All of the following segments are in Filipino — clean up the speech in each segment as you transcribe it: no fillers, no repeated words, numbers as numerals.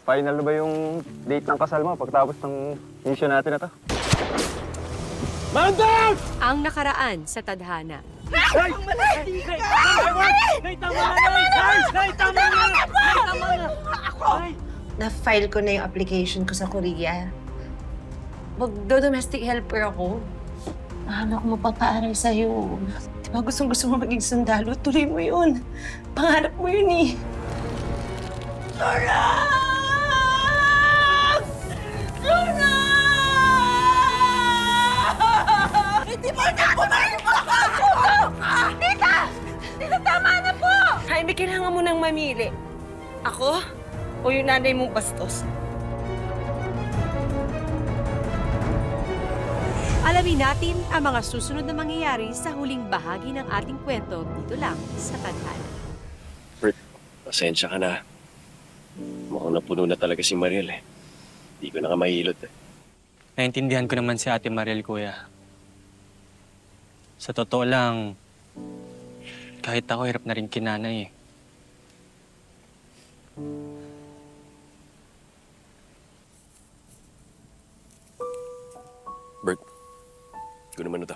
final na ba yung date ng kasal mo pagtapos ng mission natin na to? Man down! Ang nakaraan sa tadhana. Nay! Nay, tama na! Nay, tama na! Na-file ko na yung application ko sa Korea. Magdo-domestic helper ako. Paano ako mapapaaral sa'yo? Di ba gustong-gusto mo maging sundalo? Tuloy mo yun. Pangarap mo yun eh. Laura! Laura! Hindi mo na pumayag mo ako! Tita! Tita, tama na po! Jaime, kailangan mo nang mamili. Ako? O yung nanay mong bastos? Alamin natin ang mga susunod na mangyayari sa huling bahagi ng ating kwento dito lang sa tadhana. Bert, pasensya ka na. Mukhang napuno na talaga si Mariel eh. Hindi ko na ka mahilot eh. Naintindihan ko naman si Ate Mariel, Kuya. Sa totoo lang, kahit ako hirap na rin kinanay eh. Bert, ko naman ito.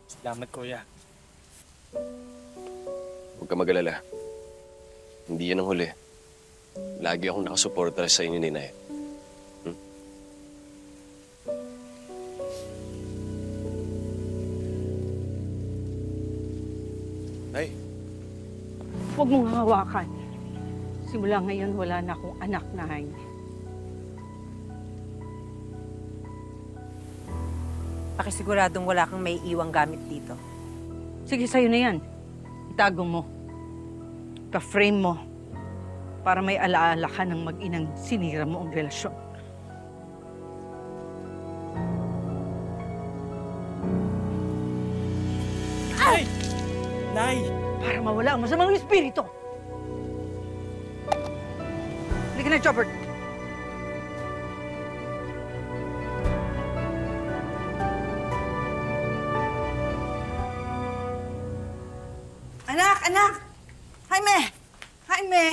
Salamat, Kuya. Huwag ka mag-alala. Hindi yan ang huli. Lagi akong nakasuporta sa inyo ni Nay. Nay! Huwag mong hawakan. Simula ngayon, wala na akong anak na Jaime. Pakisiguradong wala kang may iwang gamit dito. Sige, sa'yo na yan. Itago mo. Pa-frame mo. Para may alaala ka ng mag-inang sinira mo ang relasyon. Nay! Nay! Para mawala ang masamang espiritu. Halika na, Chopper. Anak! Anak! Jaime! Jaime!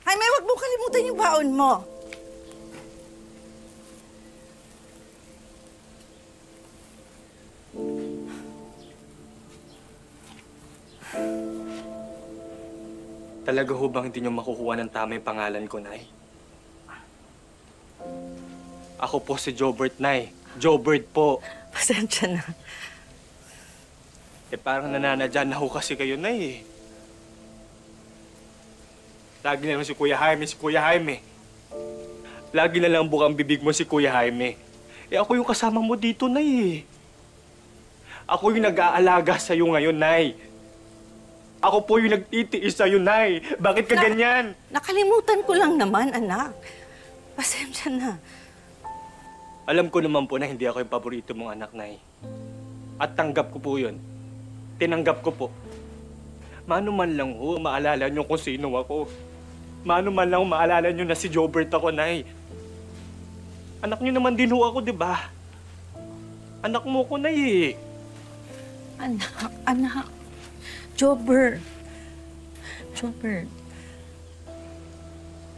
Jaime, huwag mo kalimutan yung baon mo. Talaga ho bang hindi niyo makukuha ng tama yung pangalan ko, Nay? Ako po si Jobert, Nay. Jobert po. Pasensya na. Eh parang nananadyan na ho kasi kayo, Nay eh. Lagi na lang si Kuya Jaime, si Kuya Jaime. Lagi na lang bukang bibig mo si Kuya Jaime. Eh ako yung kasama mo dito, Nay eh. Ako yung nag-aalaga sa'yo ngayon, Nay. Ako po yung nagtitiis sa'yo, Nay. Bakit ka ganyan? Nakalimutan ko lang naman, anak. Pasensya na. Alam ko naman po na hindi ako yung paborito mong anak, Nay. At tanggap ko po yun. Tinanggap ko po. Mano man lang ho, maalala niyo kung sino ako. Mano man lang maalala niyo na si Jobert ako, Nay. Anak niyo naman din ho ako, di ba? Anak mo ko, Nay eh. Anak. Jobert. Jobert.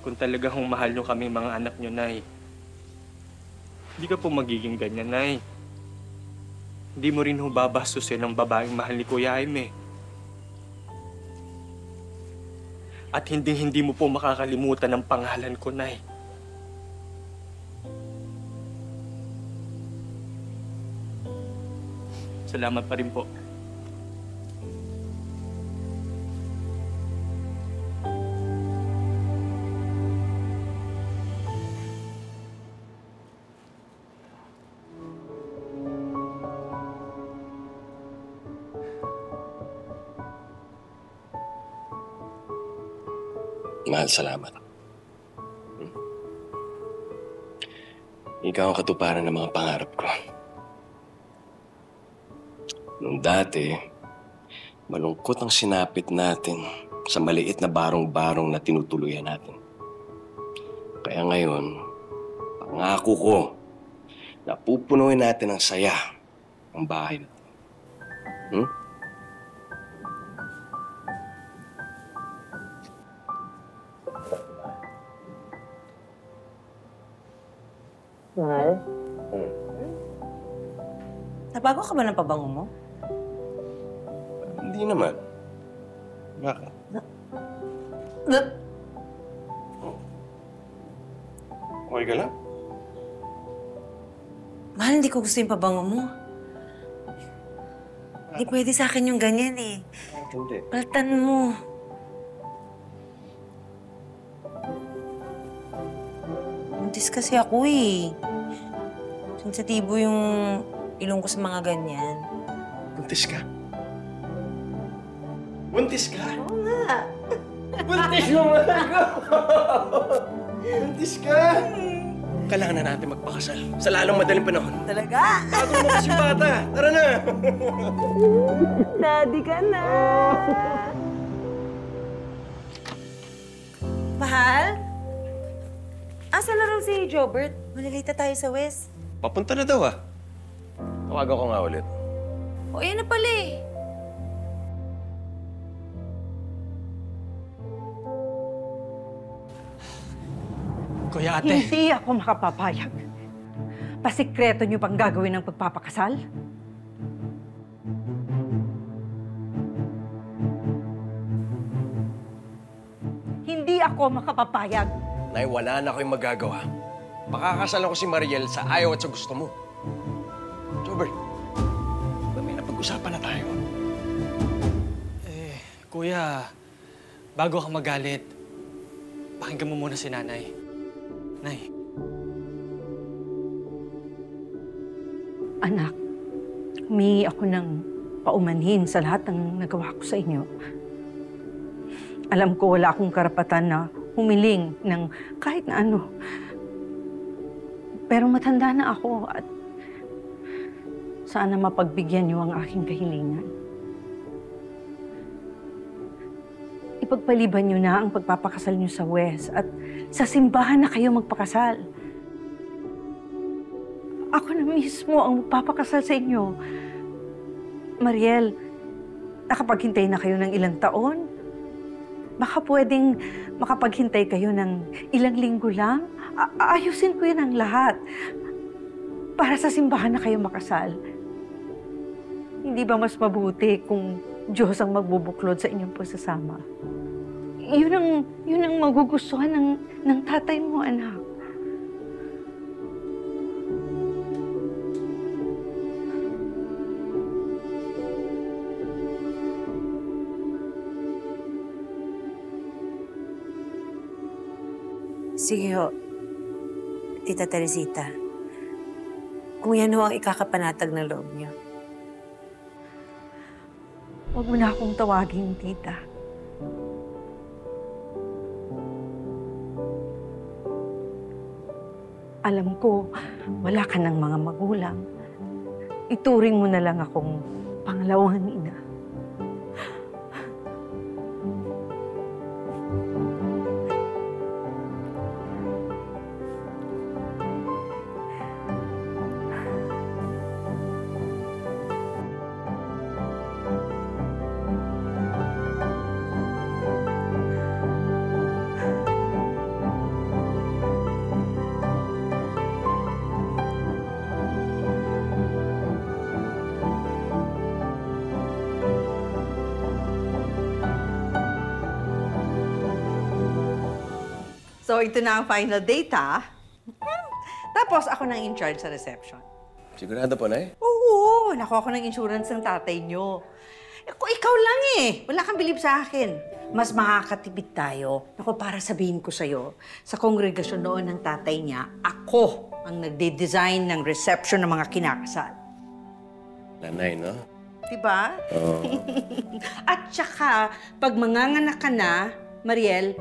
Kung talagang mahal niyo kami mga anak niyo, Nay, hindi ka po magiging ganyan, Nay. Hindi mo rin ho babastusin ang babaeng mahal ni Kuya Jaime. At hindi mo po makakalimutan ang pangalan ko, Nay. Salamat pa rin po. Mahal, salamat. Ikaw ang katuparan ng mga pangarap ko. Nung dati, malungkot ang sinapit natin sa maliit na barong-barong na tinutuluyan natin. Kaya ngayon, pangako ko na pupunuin natin ng saya ang bahay natin. Mahal? Hmm. Nabago ka ba ng pabango mo? Hindi naman. Bakit? Okay ka lang? Mahal, hindi ko gusto yung pabango mo. Hindi pwede sa akin yung ganyan eh. Hindi. Paltan mo. Buntis kasi ako eh. Sensitibo yung ilong ko sa mga ganyan. Buntis ka? Buntis ka? Oo nga. Buntis mo mga ko! Buntis ka? Kailangan na natin magpakasal sa lalong madaling panahon. Talaga? Bago mo kasing bata. Tara na! Daddy ka na! Mahal? Asa na raw si Jobert? Malilita tayo sa West. Papunta na daw ah. Tawagan ko nga ulit. O, yan na pala eh. Kuya ate, Hindi ako makapapayag. Pasikreto niyo pang gagawin ng pagpapakasal? Hindi ako makapapayag. Nay, wala na kayong magagawa. Pakakasalan ko si Mariel sa ayaw at sa gusto mo. Jobert, ba may napag-usapan na tayo? kuya, bago ka magalit, pakinggan mo muna si nanay. Nay. Anak, humingi ako ng paumanhin sa lahat ng nagawa ko sa inyo. Alam ko wala akong karapatan na humiling ng kahit na ano. Pero matanda na ako at sana mapagbigyan niyo ang aking kahilingan. Ipagpaliban niyo na ang pagpapakasal niyo sa West at sa simbahan na kayo magpakasal. Ako na mismo ang magpapakasal sa inyo. Mariel, nakapaghintay na kayo ng ilang taon? Baka pwedeng makapaghintay kayo ng ilang linggo lang? Ayusin ko yan ang lahat. Para sa simbahan na kayo makasal. Hindi ba mas mabuti kung Diyos ang magbubuklod sa inyong pagsasama? Yun ang magugustuhan ng tatay mo, anak. Sige ho, Tita Teresita. Kung yan ho ang ikakapanatag ng loob niyo. Huwag mo na akong tawagin, tita. Alam ko, wala ka ng mga magulang. Ituring mo na lang akong pangalawang ina. So, ito na ang final date, ha? Tapos, ako nang in-charge sa reception. Sigurado po, Nay? Oo, nakuha ko ng insurance ng tatay nyo. Kung ikaw lang eh, wala kang bilib sa akin. Mas makakatipid tayo. Naku, para sabihin ko sa'yo, sa kongregasyon noon ng tatay niya, ako ang nagde-design ng reception ng mga kinakasal. Nanay, no? Diba? Oo. At saka, pag manganganak ka na, Mariel,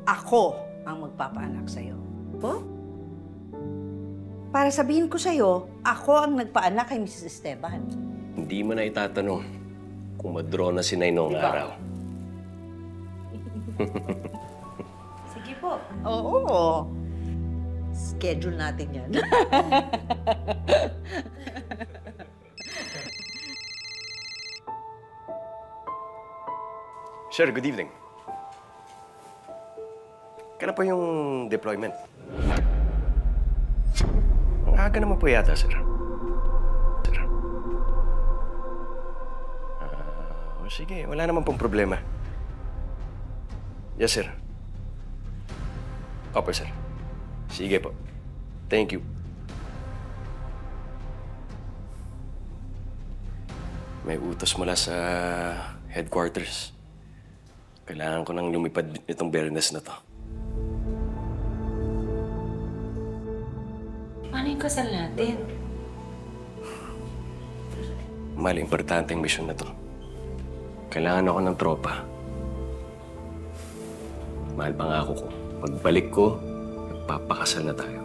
ako ang magpapaanak sa'yo. Po? Para sabihin ko sa'yo, ako ang nagpaanak kay Mrs. Esteban. Hindi mo na itatanong kung madraw na si Nay noong Diba? araw. Sige po. Oo. Schedule natin yan. Sir, good evening. Kailan po yung deployment? aga naman po yata, sir. Sige, wala naman pong problema. Yes, sir. Opo, sir. Sige po. Thank you. May utos mula sa headquarters. Kailangan ko nang lumipad itong Bernes na to. Paano yung kasal natin? Mahal, importanteng misyon na to. Kailangan ako ng tropa. Mahal, pangako ko. Pagbalik ko, magpapakasal na tayo.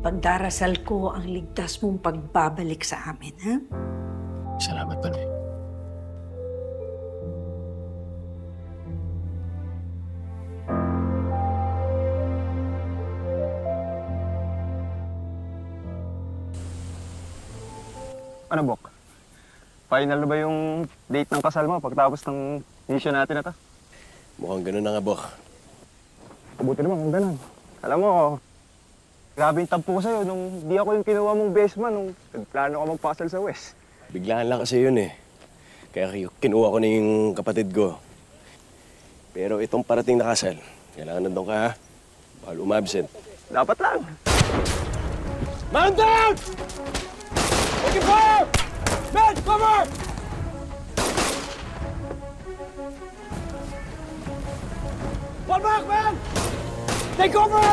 Pagdarasal ko ang ligtas mong pagbabalik sa amin, ha? Salamat, Panoy. Ano, Bok? Final na ba yung date ng kasal mo pagtapos ng mission natin na to? Mukhang ganun na nga, Bok. Mabuti naman kung ganun. Alam mo, grabe yung tampo ko sa'yo nung di ako yung kinuha mong best man nung nagplano ka magpasal sa West. Biglaan lang kasi yun eh. Kaya kinuha ko na yung kapatid ko. Pero itong parating na kasal, kailangan nandun ka, ha? Bawal umabsent. Dapat lang. Man down! Okay, fire! Men, cover! Fall back, man! Take cover!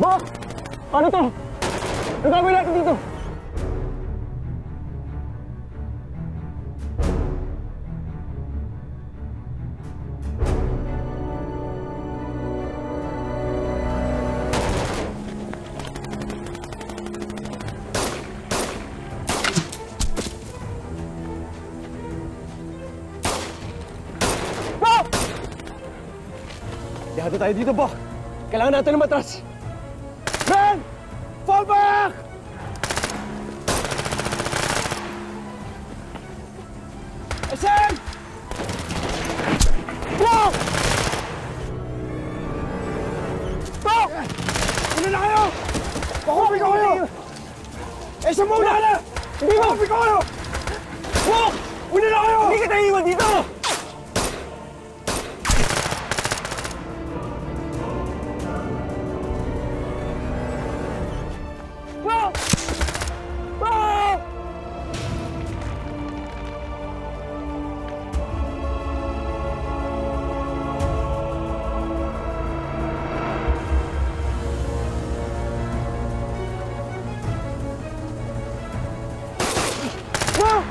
Bok! Ano to? Ang gagawin natin dito? Bok! Dihado tayo dito, Bok. Kailangan natin lumatras. Men! Fall back! SM! Bok! Bok! Una na kayo! Pakupi ko kayo! SM, una na! Hindi mo! Pakupi ko kayo! Bok! Una na kayo! Hindi kita iiwan dito! Bok! Bok! Bok!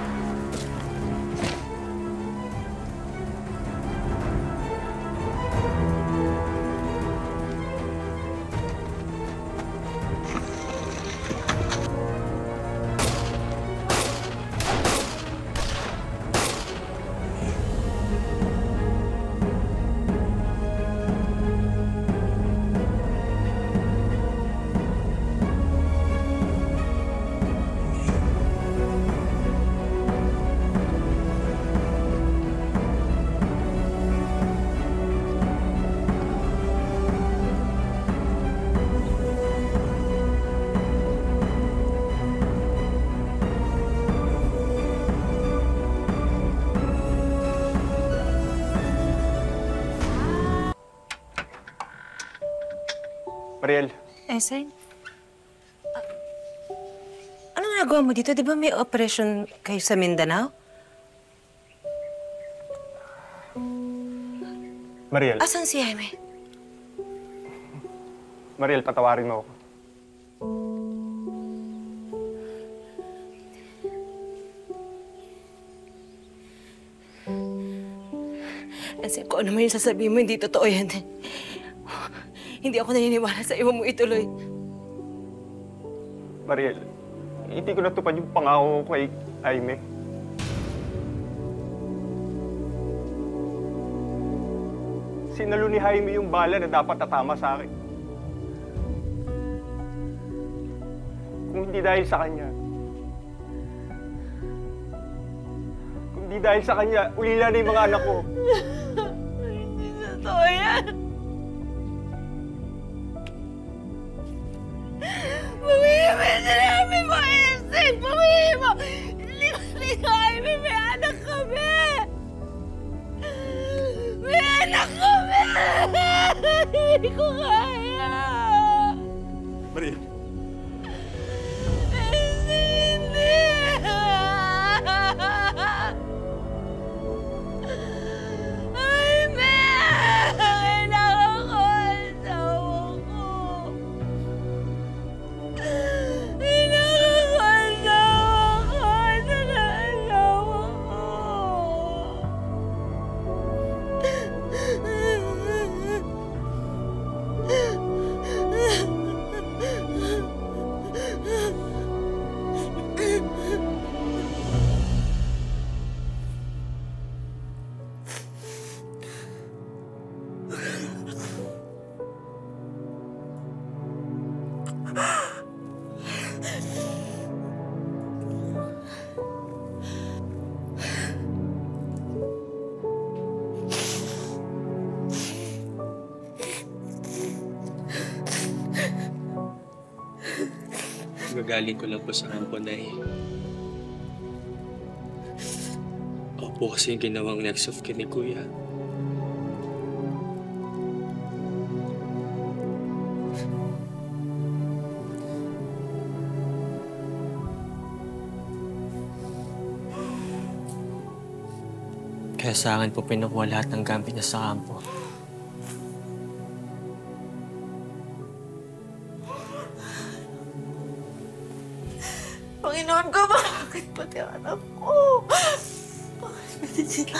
Mariel, Esay? Anong nagawa mo dito? Di ba may operation kayo sa Mindanao? Mariel, Asan si Jaime? Mariel, patawarin mo ako. Esay, kung ano man yung sasabihin mo, hindi totoo yan. Hindi ako naniniwala sa iwa mo ituloy. Mariel, hindi ko natupad yung pangako ko kay Jaime. Sinalo ni Jaime yung bala na dapat tatama sa akin. Kung hindi dahil sa kanya, kung Di dahil sa kanya, ulila na yung mga anak ko. Hindi totoo yan. Pamihimo, sinabi mo, Esther! Pamihimo! Hindi ko Jaime, may anak kami! May anak kami! Hindi ko kaya! Mariel. Hindi! Jaime! Kailangan ko ang asawa ko! Kailangan ko ang asawa ko! Ano na ang asawa ko? Gagaling ko lang po sa kampo, Nay. Ako po kasi yung ginawang next of kin ni Kuya. Kaya sa akin po pinukuha lahat ng gamit niya sa kampo. Panginoon ko, bakit pati ang anak ko? Bakit pati sila?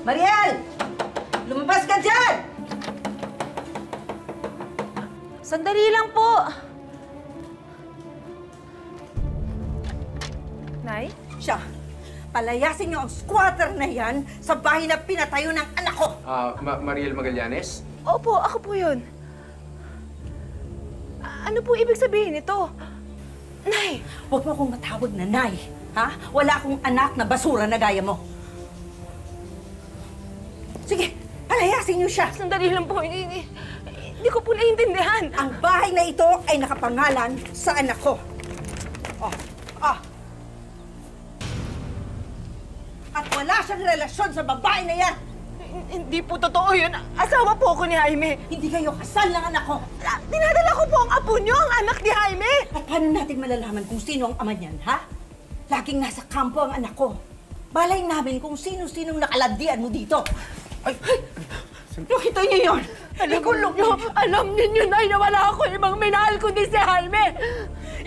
Mariel! Lumabas ka dyan! Sandali lang po. Nay? Siya, palayasin niyo ang squatter na yan sa bahay na pinatayo ng anak ko! Mariel Magallanes? Opo, ako po yun. Ano po ibig sabihin nito? Nay! Huwag mo akong matawag na Nay, ha? Wala akong anak na basura na gaya mo. Sige, palayasin niyo siya! Sandali lang po. Hindi ko po naiintindihan. Ang bahay na ito ay nakapangalan sa anak ko. At wala siyang relasyon sa babae na yan. Hindi po totoo yun. Asawa po ako ni Jaime. Hindi kayo kasal ng anak ko. Dinadala ko po ang apo niyo, ang anak ni Jaime. At paano natin malalaman kung sino ang ama niyan, ha? Laging nasa kampo ang anak ko. Balay namin kung sino-sinong nakalandian mo dito. Ay! Nakita niyo yun! Ikulong niyo! Alam ninyo, Nay, na wala ako ibang minahal kundi si Jaime!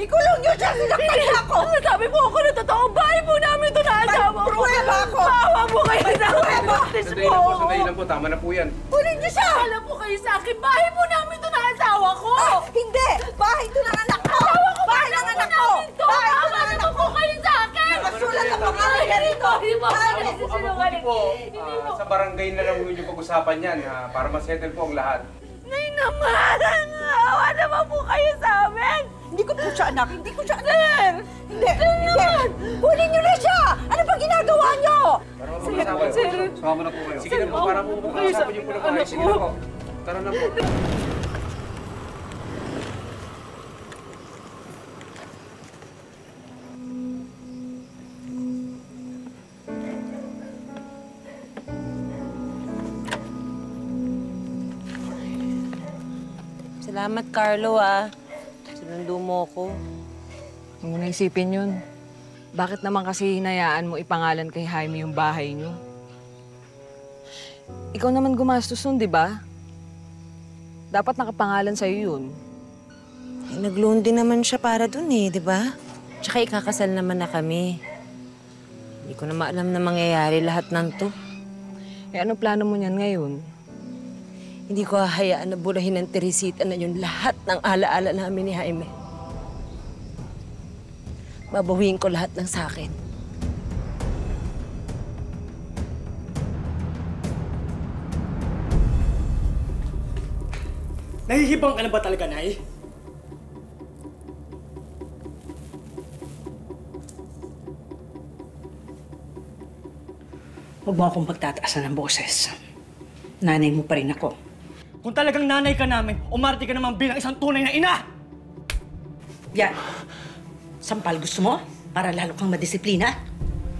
Ikulong niyo siya! Sinaktan niya ako! Sabi po ako na totoo, bahay po namin ito na asawa ko! Pruweba ako! Maawa po kayo sa akin! Sandali lang po, tama na po yan. Kunin niyo siya! Alam po kayo sa akin, bahay po namin ito na asawa ko! Hindi! Bahay ito ng anak ko! Bahay ng anak ko! Bahay ito ng anak ko! kayo sa akin! Nakasulat ang pangalan niya rito! Hindi po ako Mabuti po, sa barangay na lang ninyo pag-usapan yan para masettle po ang lahat. Nay naman! Awa naman po kayo sa amin! Hindi ko po siya anak! Hindi ko siya anak! Hindi! Hindi! Kunin niyo na siya! Ano ba ginagawa niyo? Para mag-usapan po. Sumama na po kayo. Sige na po, para po mag-usapan niyo po na kayo. Sige na po. Tara na po. Salamat, Carlo, Sinundo mo ko. Huwag mo na isipin yun. Bakit naman kasi hinayaan mo ipangalan kay Jaime yung bahay niyo? Ikaw naman gumastos nun, di ba? Dapat nakapangalan sa'yo yun. Nag-loan din naman siya para dun di ba? Tsaka ikakasal naman na kami. Hindi ko na maalam na mangyayari lahat ng to. Ano plano mo niyan ngayon? Hindi ko hahayaan na burahin ng Teresita na yun lahat ng alaala namin ni Jaime. Babawiin ko lahat ng sakin. Nahihibang ka na ba talaga, Nay? Huwag mo akong pagtataasan ng boses. Nanay mo pa rin ako. Kung talagang nanay ka namin, umarte ka naman bilang isang tunay na ina! Yan. Sampal gusto mo? Para lalo kang madisiplina?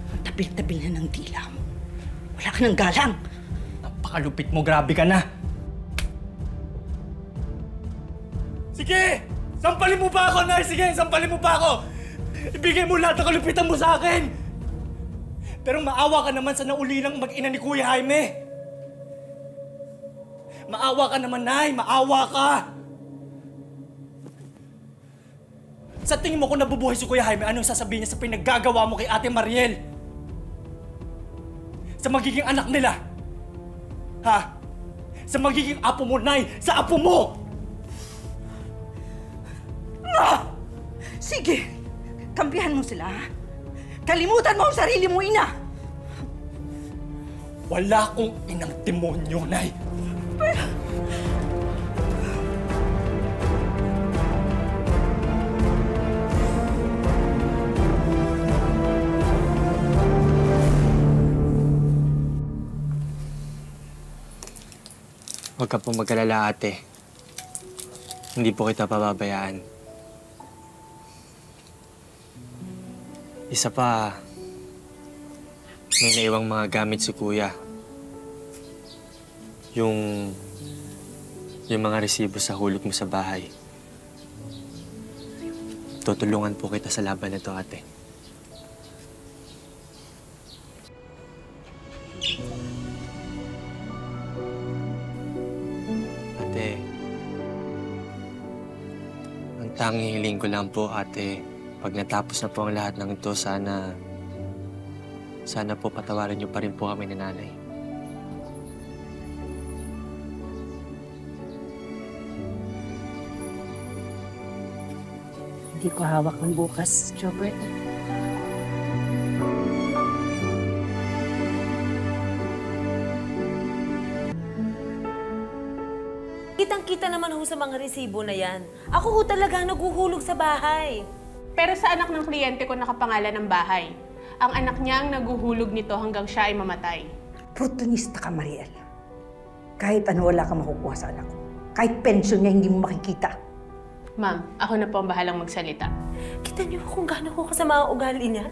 Ang tabil-tabil na ng dila mo. Wala ka ng galang. Napakalupit mo, grabe ka na! Sige! Sampalin mo pa ako, Nay! Sige, sampalin mo pa ako! Ibigay mo lahat ng kalupitan mo sa akin! Pero maawa ka naman sa naulilang mag-ina ni Kuya Jaime! Maawa ka naman, Nay! Maawa ka! Sa tingin mo kung nabubuhay si Kuya Jaime, anong sasabihin niya sa pinaggagawa mo kay Ate Mariel? Sa magiging anak nila? Ha? Sa magiging apo mo, Nay! Sa apo mo! Sige! Kampihan mo sila, ha? Kalimutan mo ang sarili mo, ina! Wala kong inang demonyo, Nay! Huwag ka pong mag-alala, ate. Hindi po kita pababayaan. Isa pa, may naiwang mga gamit si Kuya. Yung mga resibo sa hulog mo sa bahay. Tutulungan po kita sa laban na to, ate. Ate, ang tanging hiling ko lang po, ate, pag natapos na po ang lahat ng ito, sana po patawarin niyo pa rin po kami ni Nanay. Hindi ko hawak ng bukas, Jobert. Kitang-kita naman ho sa mga resibo na yan. Ako ho talaga naguhulog sa bahay. Pero sa anak ng kliyente ko nakapangalan ng bahay. Ang anak niya ang naguhulog nito hanggang siya ay mamatay. Oportunista ka, Mariel. Kahit ano, wala kang makukuha sa anak ko. Kahit pensyon niya, hindi mo makikita. Ma'am, ako na po ang bahalang magsalita. Kita niyo kung gaano ko kasama ang ugali niya?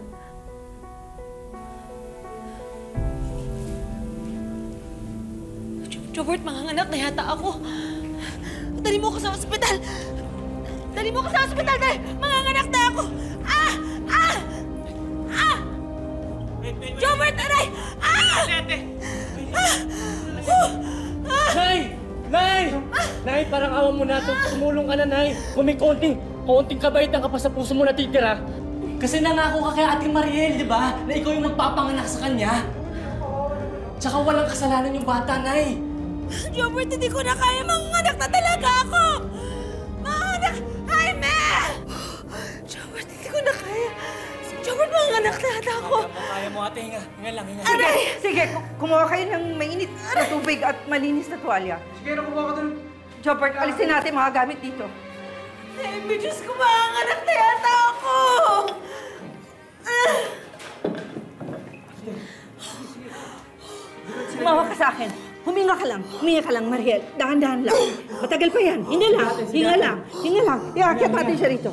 Jobert, manganganak na yata ako. Dali mo ko sa ospital! Dali mo ko sa ospital dahil manganganak na ako! Jobert, aray! Nay! Nay! Nay, parang awa mo na ito. Tumulong ka na, Nay. Kung may konting kabaitan ka pa sa puso mo natitira. Kasi nangako ka kay Ate Mariel, di ba? Na ikaw yung magpapanganak sa kanya. Tsaka walang kasalanan yung bata, Nay. Jobert, hindi ko na kaya. Manganganak na talaga ako! Manganganak! Jaime! Jobert, hindi ko na kaya. Jobert, manganganak na yata ako. Kaya mo, ate. Hinga lang, hinga. Sige, kumuha kayo ng mainit na tubig at malinis na tuwalya. Sige, nakuha ka dun. Jobert, alisin natin mga gamit dito. Jaime, Diyos ko, manganganak na yata ako! Sumawa ka sa akin. Huminga ka lang, Mariel. Dahan-dahan lang. Matagal pa yan. Hinga lang. Iakyat natin siya rito.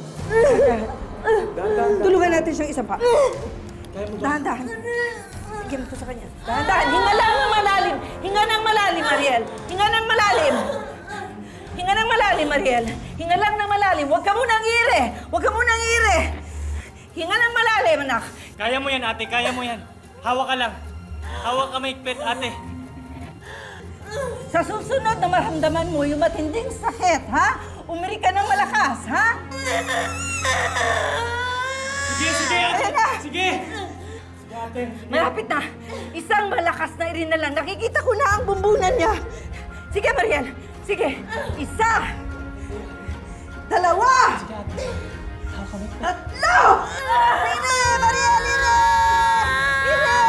Tulungan natin siyang isa pa. Dahan-dahan. Bigyan mo ito sa kanya. Dahan-dahan. Hinga lang ng malalim. Hinga ng malalim, Mariel. Hinga ng malalim. Hinga ng malalim, Mariel. Hinga lang ng malalim. Huwag ka munang iire. Huwag ka munang iire. Hinga ng malalim, anak. Kaya mo yan, ate. Kaya mo yan. Hawak ka lang. Hawak ka maigpit, ate. Sa susunod na maramdaman mo yung matinding sakit, ha? Umiri ka ng malakas, ha? Sige, sige, ate. Sige. Ate. Malapit na. Isang malakas na irin na lang. Nakikita ko na ang bumbunan niya. Sige, Mariel. Sige. Isa. Dalawa. Tatlo. Ine! Mariel! Ine! Ine!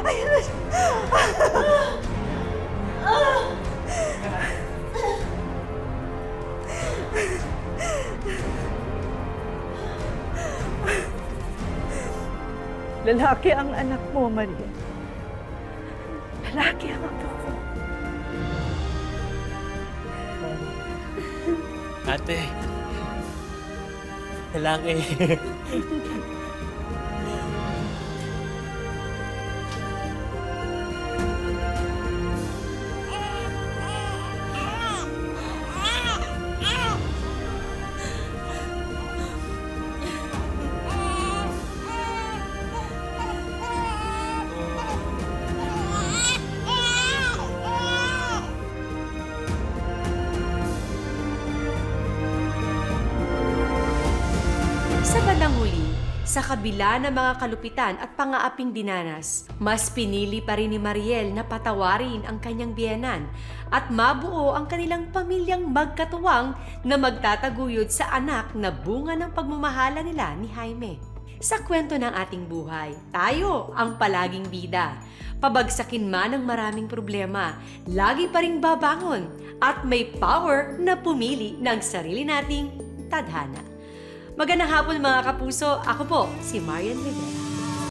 Ayun. Lalaki ang anak mo, Maria. Lalaki ang apo ko. Ate. Lalaki. Sa bandang huli, sa kabila ng mga kalupitan at pangaaping dinanas, mas pinili pa rin ni Mariel na patawarin ang kanyang biyenan at mabuo ang kanilang pamilyang magkatuwang na magtataguyod sa anak na bunga ng pagmamahala nila ni Jaime. Sa kwento ng ating buhay, tayo ang palaging bida. Pabagsakin man ang maraming problema, lagi pa ring babangon at may power na pumili ng sarili nating tadhana. Magandang hapon mga kapuso, ako po si Marian Rivera.